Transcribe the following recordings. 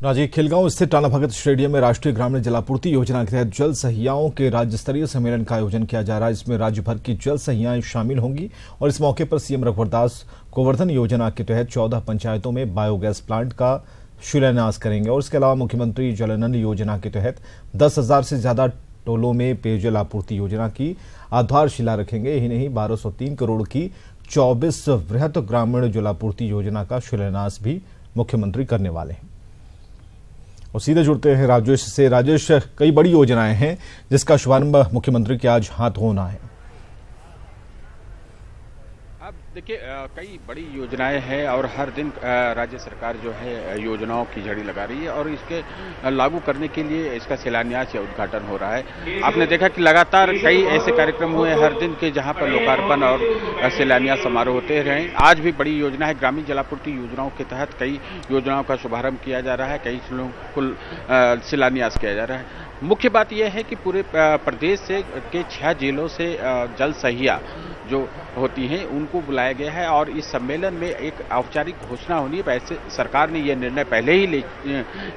रांची खिलगांव स्थित टाना भगत स्टेडियम में राष्ट्रीय ग्रामीण जलापूर्ति योजना के तहत जल सहियाओं के राज्य स्तरीय सम्मेलन का आयोजन किया जा रहा है। इसमें राज्य भर की जल सहियाएं शामिल होंगी और इस मौके पर सीएम रघुवर दास गोवर्धन योजना के तहत 14 पंचायतों में बायोगैस प्लांट का शिलान्यास करेंगे और इसके अलावा मुख्यमंत्री जलानंद योजना के तहत 10,000 से ज्यादा टोलों में पेयजल आपूर्ति योजना की आधारशिला रखेंगे। यही नहीं 1203 करोड़ की 24 वृहत ग्रामीण जलापूर्ति योजना का शिलान्यास भी मुख्यमंत्री करने वाले हैं। और सीधे जुड़ते हैं राजेश से। राजेश, कई बड़ी योजनाएं हैं जिसका शुभारंभ मुख्यमंत्री के आज हाथ होना है। अब देखिए, कई बड़ी योजनाएं हैं और हर दिन राज्य सरकार जो है योजनाओं की झड़ी लगा रही है और इसके लागू करने के लिए इसका शिलान्यास या उद्घाटन हो रहा है। आपने देखा कि लगातार कई ऐसे कार्यक्रम हुए हर दिन के जहां पर लोकार्पण और शिलान्यास समारोह होते रहे। आज भी बड़ी योजना है, ग्रामीण जलापूर्ति योजनाओं के तहत कई योजनाओं का शुभारंभ किया जा रहा है, कई कुल शिलान्यास किया जा रहा है। मुख्य बात यह है कि पूरे प्रदेश से के 6 जिलों से जल सहिया जो होती हैं उनको बुलाया गया है और इस सम्मेलन में एक औपचारिक घोषणा होनी है। वैसे सरकार ने यह निर्णय पहले ही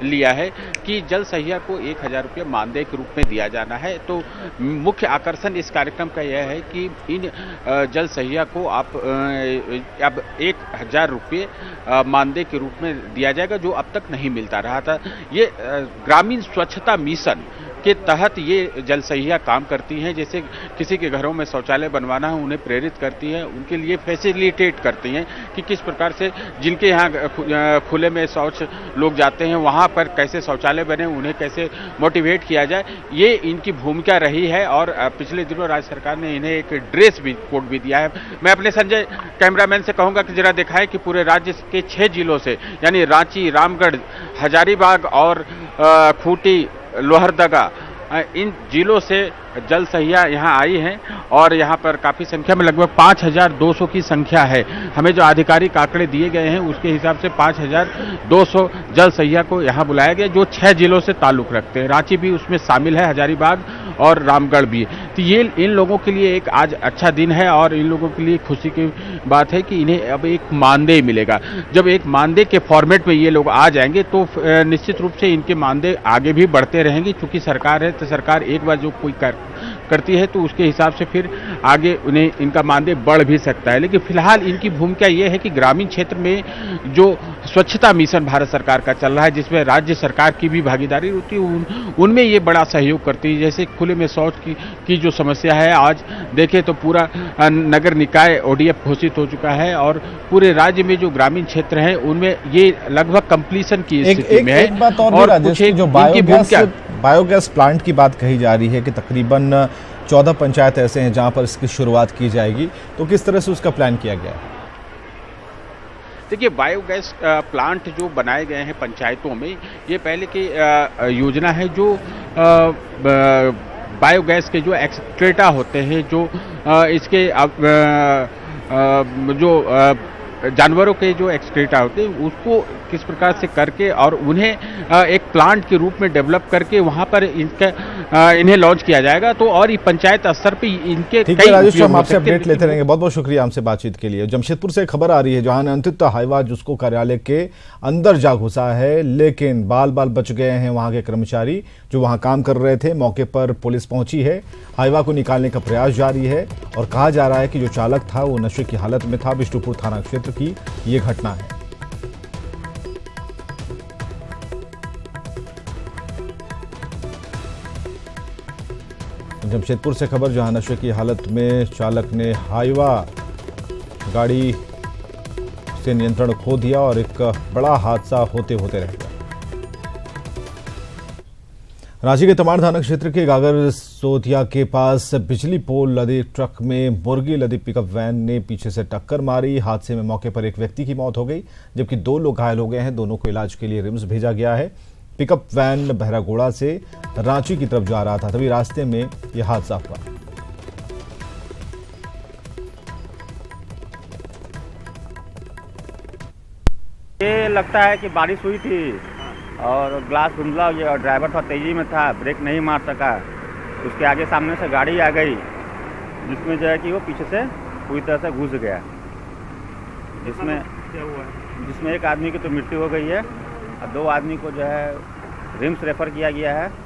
लिया है कि जल सहिया को 1,000 रुपये मानदेय के रूप में दिया जाना है। तो मुख्य आकर्षण इस कार्यक्रम का यह है कि इन जल सहिया को आप अब 1,000 रुपये मानदेय के रूप में दिया जाएगा, जो अब तक नहीं मिलता रहा था। ये ग्रामीण स्वच्छता मिशन के तहत ये जल सहिया काम करती हैं। जैसे किसी के घरों में शौचालय बनवाना है, उन्हें प्रेरित करती हैं, उनके लिए फैसिलिटेट करती हैं कि किस प्रकार से जिनके यहाँ खुले में शौच लोग जाते हैं वहाँ पर कैसे शौचालय बने, उन्हें कैसे मोटिवेट किया जाए। ये इनकी भूमिका रही है और पिछले दिनों राज्य सरकार ने इन्हें एक ड्रेस भी कोड भी दिया है। मैं अपने संजय कैमरामैन से कहूँगा कि जरा दिखाएं कि पूरे राज्य के 6 जिलों से यानी रांची, रामगढ़, हजारीबाग और खूंटी, लोहरदगा, इन जिलों से जल सहिया यहाँ आई हैं और यहाँ पर काफ़ी संख्या में लगभग 5,200 की संख्या है। हमें जो आधिकारिक आंकड़े दिए गए हैं उसके हिसाब से 5,200 जल सहिया को यहाँ बुलाया गया, जो 6 जिलों से ताल्लुक़ रखते हैं। रांची भी उसमें शामिल है, हजारीबाग और रामगढ़ भी। तो ये इन लोगों के लिए एक आज अच्छा दिन है और इन लोगों के लिए खुशी की बात है कि इन्हें अब एक मानदेय मिलेगा। जब एक मानदेय के फॉर्मेट में ये लोग आ जाएंगे तो निश्चित रूप से इनके मानदेय आगे भी बढ़ते रहेंगे। चूँकि सरकार है तो सरकार एक बार जो कोई करती है तो उसके हिसाब से फिर आगे उन्हें इनका मानदेय बढ़ भी सकता है। लेकिन फिलहाल इनकी भूमिका ये है कि ग्रामीण क्षेत्र में जो स्वच्छता मिशन भारत सरकार का चल रहा है, जिसमें राज्य सरकार की भी भागीदारी होती है, उनमें ये बड़ा सहयोग करती है। जैसे खुले में शौच की जो समस्या है, आज देखें तो पूरा नगर निकाय ODF घोषित हो चुका है और पूरे राज्य में जो ग्रामीण क्षेत्र है उनमें ये लगभग कंप्लीशन की स्थिति में है। एक बात और जो बायोगैस प्लांट की बात कही जा रही है कि तकरीबन 14 पंचायत ऐसे हैं जहां पर इसकी शुरुआत की जाएगी, तो किस तरह से उसका प्लान किया गया है? देखिए, बायोगैस प्लांट जो बनाए गए हैं पंचायतों में, ये पहले की योजना है। जो बायोगैस के जो एक्सक्रेटा होते हैं, जो इसके जो जानवरों के जो एक्सक्रीटा होते हैं उसको किस प्रकार से करके और उन्हें एक प्लांट के रूप में डेवलप करके वहां पर इन्हें लॉन्च किया जाएगा। तो और ये पंचायत स्तर पे इनके कई राजेश, हम आपसे अपडेट लेते रहेंगे। बहुत बहुत शुक्रिया हमसे बातचीत के लिए। जमशेदपुर से खबर आ रही है जहां अनियंत्रित हाइवा जिसको कार्यालय के अंदर जा घुसा है, लेकिन बाल बाल बच गए हैं वहां के कर्मचारी जो वहां काम कर रहे थे। मौके पर पुलिस पहुंची है, हाइवा को निकालने का प्रयास जारी है और कहा जा रहा है कि जो चालक था वो नशे की हालत में था। बिष्टुपुर थाना क्षेत्र की ये घटना है। जमशेदपुर से खबर जहां नशे की हालत में चालक ने हाइवा गाड़ी से नियंत्रण खो दिया और एक बड़ा हादसा होते होते रह गया। रांची के तमाड़ थाना क्षेत्र के गागर सोतिया के पास बिजली पोल लदे ट्रक में मुर्गी लदी पिकअप वैन ने पीछे से टक्कर मारी। हादसे में मौके पर एक व्यक्ति की मौत हो गई जबकि 2 लोग घायल हो गए हैं। दोनों को इलाज के लिए रिम्स भेजा गया है। पिकअप वैन बहरागोड़ा से रांची की तरफ जा रहा था, तभी रास्ते में यह हादसा हुआ। ये लगता है कि बारिश हुई थी और ग्लास धुंधला हो गया और ड्राइवर थोड़ा तेजी में था, ब्रेक नहीं मार सका। उसके आगे सामने से गाड़ी आ गई जिसमें जो है कि वो पीछे से पूरी तरह से घुस गया। जिसमें एक आदमी की तो मृत्यु हो गई है 2 आदमी को जो है रिम्स रेफर किया गया है।